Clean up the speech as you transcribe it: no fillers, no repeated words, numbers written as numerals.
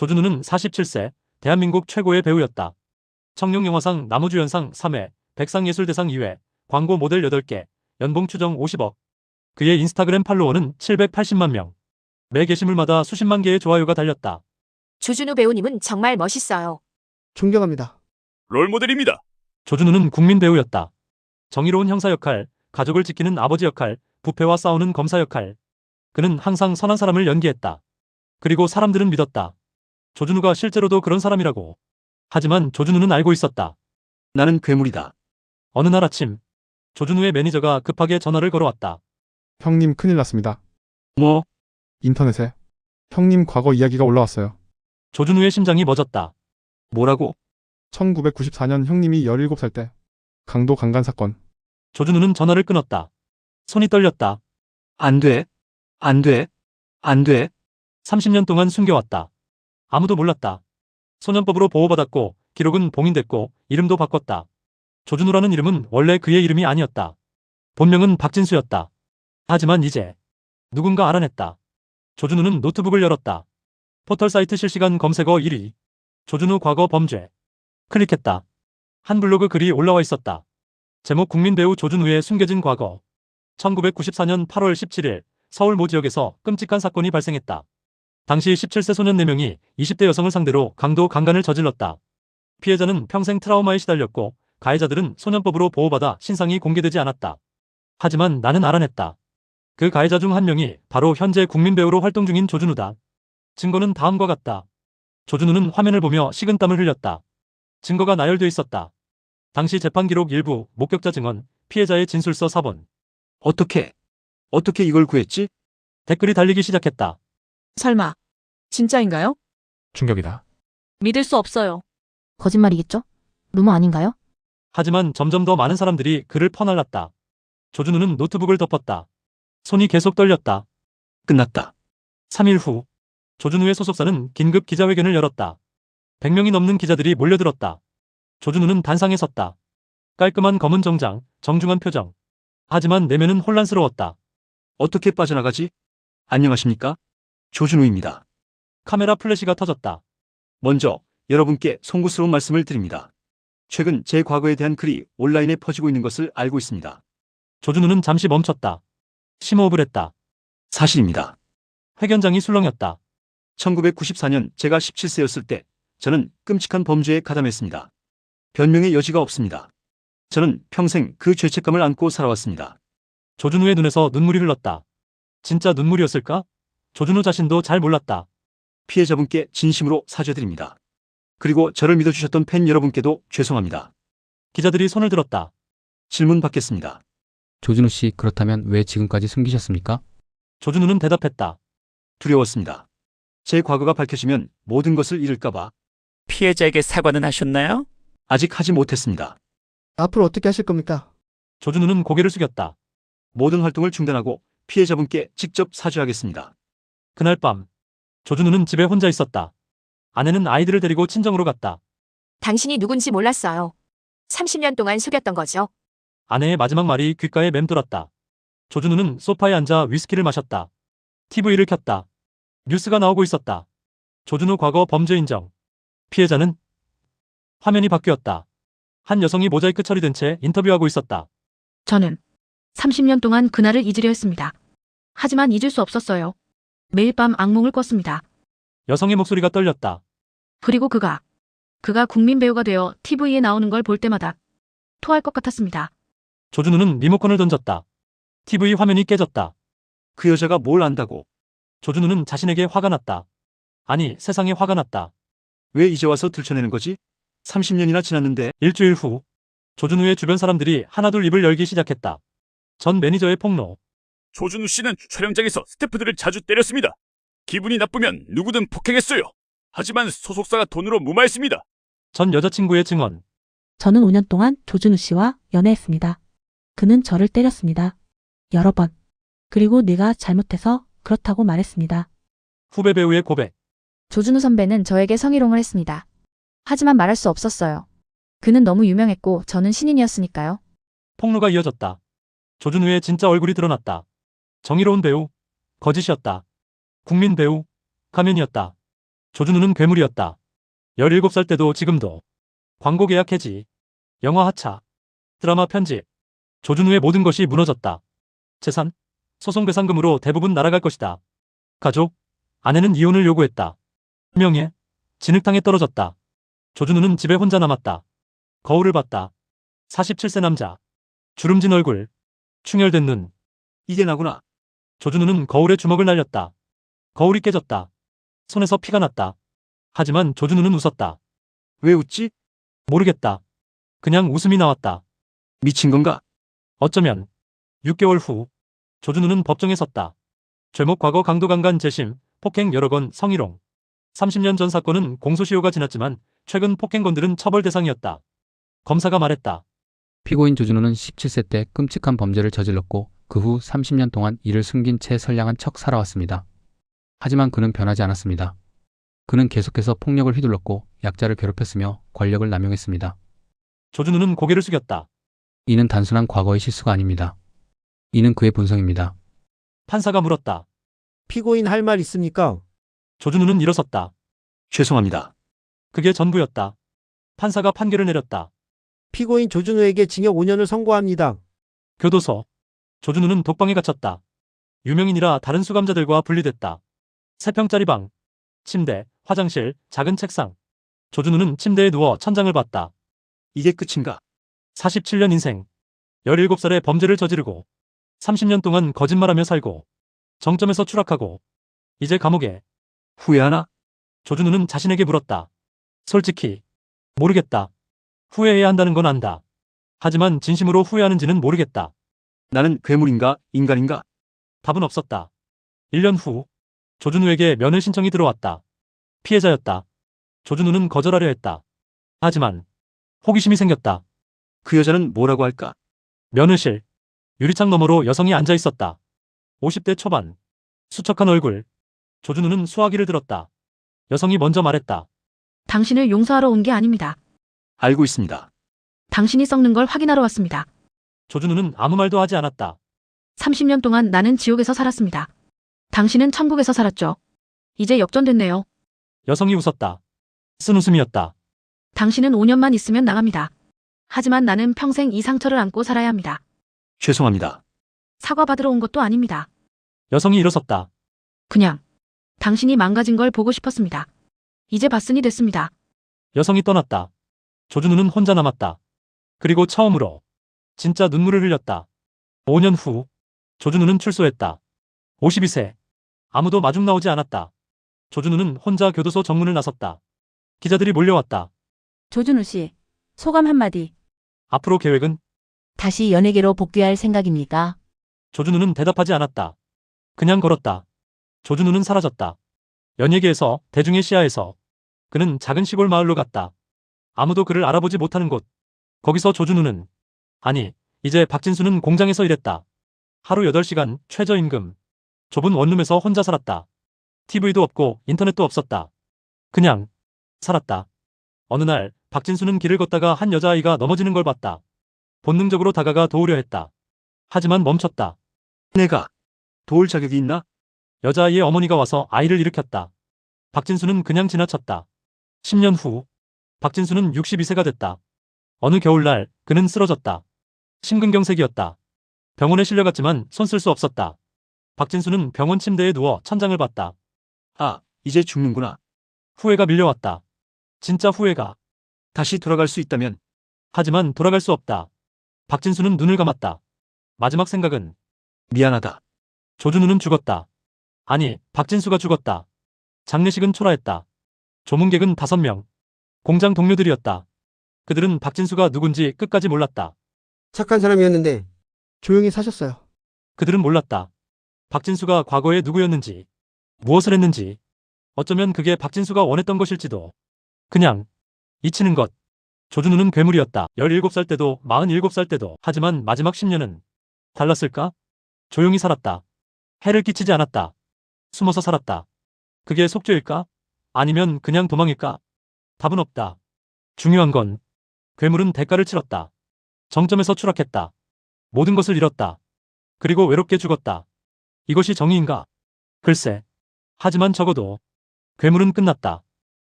조준우는 47세, 대한민국 최고의 배우였다. 청룡영화상 남우주연상 3회, 백상예술대상 2회, 광고 모델 8개, 연봉 추정 50억. 그의 인스타그램 팔로워는 780만 명. 매 게시물마다 수십만 개의 좋아요가 달렸다. 조준우 배우님은 정말 멋있어요. 존경합니다. 롤모델입니다. 조준우는 국민 배우였다. 정의로운 형사 역할, 가족을 지키는 아버지 역할, 부패와 싸우는 검사 역할. 그는 항상 선한 사람을 연기했다. 그리고 사람들은 믿었다. 조준우가 실제로도 그런 사람이라고. 하지만 조준우는 알고 있었다. 나는 괴물이다. 어느 날 아침, 조준우의 매니저가 급하게 전화를 걸어왔다. 형님 큰일 났습니다. 뭐? 인터넷에 형님 과거 이야기가 올라왔어요. 조준우의 심장이 멎었다. 뭐라고? 1994년 형님이 17살 때 강도 강간 사건. 조준우는 전화를 끊었다. 손이 떨렸다. 안 돼. 안 돼. 안 돼. 30년 동안 숨겨왔다. 아무도 몰랐다. 소년법으로 보호받았고 기록은 봉인됐고 이름도 바꿨다. 조준우라는 이름은 원래 그의 이름이 아니었다. 본명은 박진수였다. 하지만 이제 누군가 알아냈다. 조준우는 노트북을 열었다. 포털 사이트 실시간 검색어 1위. 조준우 과거 범죄. 클릭했다. 한 블로그 글이 올라와 있었다. 제목 국민 배우 조준우의 숨겨진 과거. 1994년 8월 17일 서울 모 지역에서 끔찍한 사건이 발생했다. 당시 17세 소년 4명이 20대 여성을 상대로 강도 강간을 저질렀다. 피해자는 평생 트라우마에 시달렸고 가해자들은 소년법으로 보호받아 신상이 공개되지 않았다. 하지만 나는 알아냈다. 그 가해자 중 한 명이 바로 현재 국민 배우로 활동 중인 조준우다. 증거는 다음과 같다. 조준우는 화면을 보며 식은땀을 흘렸다. 증거가 나열돼 있었다. 당시 재판 기록 일부, 목격자 증언, 피해자의 진술서 사본. 어떻게 이걸 구했지? 댓글이 달리기 시작했다. 설마 진짜인가요? 충격이다. 믿을 수 없어요. 거짓말이겠죠? 루머 아닌가요? 하지만 점점 더 많은 사람들이 그를 퍼날랐다. 조준우는 노트북을 덮었다. 손이 계속 떨렸다. 끝났다. 3일 후, 조준우의 소속사는 긴급 기자회견을 열었다. 100명이 넘는 기자들이 몰려들었다. 조준우는 단상에 섰다. 깔끔한 검은 정장, 정중한 표정. 하지만 내면은 혼란스러웠다. 어떻게 빠져나가지? 안녕하십니까? 조준우입니다. 카메라 플래시가 터졌다. 먼저 여러분께 송구스러운 말씀을 드립니다. 최근 제 과거에 대한 글이 온라인에 퍼지고 있는 것을 알고 있습니다. 조준우는 잠시 멈췄다. 심호흡을 했다. 사실입니다. 회견장이 술렁였다. 1994년 제가 17세였을 때 저는 끔찍한 범죄에 가담했습니다. 변명의 여지가 없습니다. 저는 평생 그 죄책감을 안고 살아왔습니다. 조준우의 눈에서 눈물이 흘렀다. 진짜 눈물이었을까? 조준우 자신도 잘 몰랐다. 피해자분께 진심으로 사죄드립니다. 그리고 저를 믿어주셨던 팬 여러분께도 죄송합니다. 기자들이 손을 들었다. 질문 받겠습니다. 조준우 씨, 그렇다면 왜 지금까지 숨기셨습니까? 조준우는 대답했다. 두려웠습니다. 제 과거가 밝혀지면 모든 것을 잃을까봐. 피해자에게 사과는 하셨나요? 아직 하지 못했습니다. 앞으로 어떻게 하실 겁니까? 조준우는 고개를 숙였다. 모든 활동을 중단하고 피해자분께 직접 사죄하겠습니다. 그날 밤, 조준우는 집에 혼자 있었다. 아내는 아이들을 데리고 친정으로 갔다. 당신이 누군지 몰랐어요. 30년 동안 속였던 거죠. 아내의 마지막 말이 귓가에 맴돌았다. 조준우는 소파에 앉아 위스키를 마셨다. TV를 켰다. 뉴스가 나오고 있었다. 조준우 과거 범죄 인정. 피해자는? 화면이 바뀌었다. 한 여성이 모자이크 처리된 채 인터뷰하고 있었다. 저는 30년 동안 그날을 잊으려 했습니다. 하지만 잊을 수 없었어요. 매일 밤 악몽을 꿨습니다. 여성의 목소리가 떨렸다. 그리고 그가 국민 배우가 되어 TV에 나오는 걸 볼 때마다 토할 것 같았습니다. 조준우는 리모컨을 던졌다. TV 화면이 깨졌다. 그 여자가 뭘 안다고? 조준우는 자신에게 화가 났다. 아니, 세상에 화가 났다. 왜 이제 와서 들춰내는 거지? 30년이나 지났는데. 일주일 후, 조준우의 주변 사람들이 하나둘 입을 열기 시작했다. 전 매니저의 폭로. 조준우 씨는 촬영장에서 스태프들을 자주 때렸습니다. 기분이 나쁘면 누구든 폭행했어요. 하지만 소속사가 돈으로 무마했습니다. 전 여자친구의 증언. 저는 5년 동안 조준우 씨와 연애했습니다. 그는 저를 때렸습니다. 여러 번. 그리고 네가 잘못해서 그렇다고 말했습니다. 후배 배우의 고백. 조준우 선배는 저에게 성희롱을 했습니다. 하지만 말할 수 없었어요. 그는 너무 유명했고 저는 신인이었으니까요. 폭로가 이어졌다. 조준우의 진짜 얼굴이 드러났다. 정의로운 배우, 거짓이었다. 국민 배우, 가면이었다. 조준우는 괴물이었다. 17살 때도 지금도. 광고 계약 해지, 영화 하차, 드라마 편집. 조준우의 모든 것이 무너졌다. 재산, 소송 배상금으로 대부분 날아갈 것이다. 가족, 아내는 이혼을 요구했다. 명예, 진흙탕에 떨어졌다. 조준우는 집에 혼자 남았다. 거울을 봤다. 47세 남자. 주름진 얼굴, 충혈된 눈. 이게 나구나. 조준우는 거울에 주먹을 날렸다. 거울이 깨졌다. 손에서 피가 났다. 하지만 조준우는 웃었다. 왜 웃지? 모르겠다. 그냥 웃음이 나왔다. 미친 건가? 어쩌면 6개월 후 조준우는 법정에 섰다. 죄목 과거 강도강간 재심, 폭행 여러 건 성희롱. 30년 전 사건은 공소시효가 지났지만 최근 폭행건들은 처벌 대상이었다. 검사가 말했다. 피고인 조준우는 17세 때 끔찍한 범죄를 저질렀고 그 후 30년 동안 이를 숨긴 채 선량한 척 살아왔습니다. 하지만 그는 변하지 않았습니다. 그는 계속해서 폭력을 휘둘렀고 약자를 괴롭혔으며 권력을 남용했습니다. 조준우는 고개를 숙였다. 이는 단순한 과거의 실수가 아닙니다. 이는 그의 본성입니다. 판사가 물었다. 피고인 할 말 있습니까? 조준우는 일어섰다. 죄송합니다. 그게 전부였다. 판사가 판결을 내렸다. 피고인 조준우에게 징역 5년을 선고합니다. 교도소. 조준우는 독방에 갇혔다. 유명인이라 다른 수감자들과 분리됐다. 3평짜리 방, 침대, 화장실, 작은 책상. 조준우는 침대에 누워 천장을 봤다. 이게 끝인가? 47년 인생. 17살에 범죄를 저지르고 30년 동안 거짓말하며 살고 정점에서 추락하고 이제 감옥에. 후회하나? 조준우는 자신에게 물었다. 솔직히 모르겠다. 후회해야 한다는 건 안다. 하지만 진심으로 후회하는지는 모르겠다. 나는 괴물인가? 인간인가? 답은 없었다. 1년 후 조준우에게 면회 신청이 들어왔다. 피해자였다. 조준우는 거절하려 했다. 하지만 호기심이 생겼다. 그 여자는 뭐라고 할까? 면회실. 유리창 너머로 여성이 앉아 있었다. 50대 초반. 수척한 얼굴. 조준우는 수화기를 들었다. 여성이 먼저 말했다. 당신을 용서하러 온 게 아닙니다. 알고 있습니다. 당신이 썩는 걸 확인하러 왔습니다. 조준우는 아무 말도 하지 않았다. 30년 동안 나는 지옥에서 살았습니다. 당신은 천국에서 살았죠. 이제 역전됐네요. 여성이 웃었다. 쓴 웃음이었다. 당신은 5년만 있으면 나갑니다. 하지만 나는 평생 이 상처를 안고 살아야 합니다. 죄송합니다. 사과받으러 온 것도 아닙니다. 여성이 일어섰다. 그냥 당신이 망가진 걸 보고 싶었습니다. 이제 봤으니 됐습니다. 여성이 떠났다. 조준우는 혼자 남았다. 그리고 처음으로 진짜 눈물을 흘렸다. 5년 후 조준우는 출소했다. 52세. 아무도 마중 나오지 않았다. 조준우는 혼자 교도소 정문을 나섰다. 기자들이 몰려왔다. 조준우 씨, 소감 한마디. 앞으로 계획은? 다시 연예계로 복귀할 생각입니까? 조준우는 대답하지 않았다. 그냥 걸었다. 조준우는 사라졌다. 연예계에서, 대중의 시야에서. 그는 작은 시골 마을로 갔다. 아무도 그를 알아보지 못하는 곳. 거기서 조준우는, 아니, 이제 박진수는 공장에서 일했다. 하루 8시간 최저임금. 좁은 원룸에서 혼자 살았다. TV도 없고 인터넷도 없었다. 그냥 살았다. 어느 날 박진수는 길을 걷다가 한 여자아이가 넘어지는 걸 봤다. 본능적으로 다가가 도우려 했다. 하지만 멈췄다. 내가 도울 자격이 있나? 여자아이의 어머니가 와서 아이를 일으켰다. 박진수는 그냥 지나쳤다. 10년 후 박진수는 62세가 됐다. 어느 겨울날 그는 쓰러졌다. 심근경색이었다. 병원에 실려갔지만 손 쓸 수 없었다. 박진수는 병원 침대에 누워 천장을 봤다. 아, 이제 죽는구나. 후회가 밀려왔다. 진짜 후회가. 다시 돌아갈 수 있다면. 하지만 돌아갈 수 없다. 박진수는 눈을 감았다. 마지막 생각은 미안하다. 조준우는 죽었다. 아니, 박진수가 죽었다. 장례식은 초라했다. 조문객은 5명. 공장 동료들이었다. 그들은 박진수가 누군지 끝까지 몰랐다. 착한 사람이었는데 조용히 사셨어요. 그들은 몰랐다. 박진수가 과거에 누구였는지, 무엇을 했는지, 어쩌면 그게 박진수가 원했던 것일지도. 그냥 잊히는 것. 조준우는 괴물이었다. 17살 때도 47살 때도. 하지만 마지막 10년은 달랐을까? 조용히 살았다. 해를 끼치지 않았다. 숨어서 살았다. 그게 속죄일까? 아니면 그냥 도망일까? 답은 없다. 중요한 건 괴물은 대가를 치렀다. 정점에서 추락했다. 모든 것을 잃었다. 그리고 외롭게 죽었다. 이것이 정의인가? 글쎄. 하지만 적어도 괴물은 끝났다.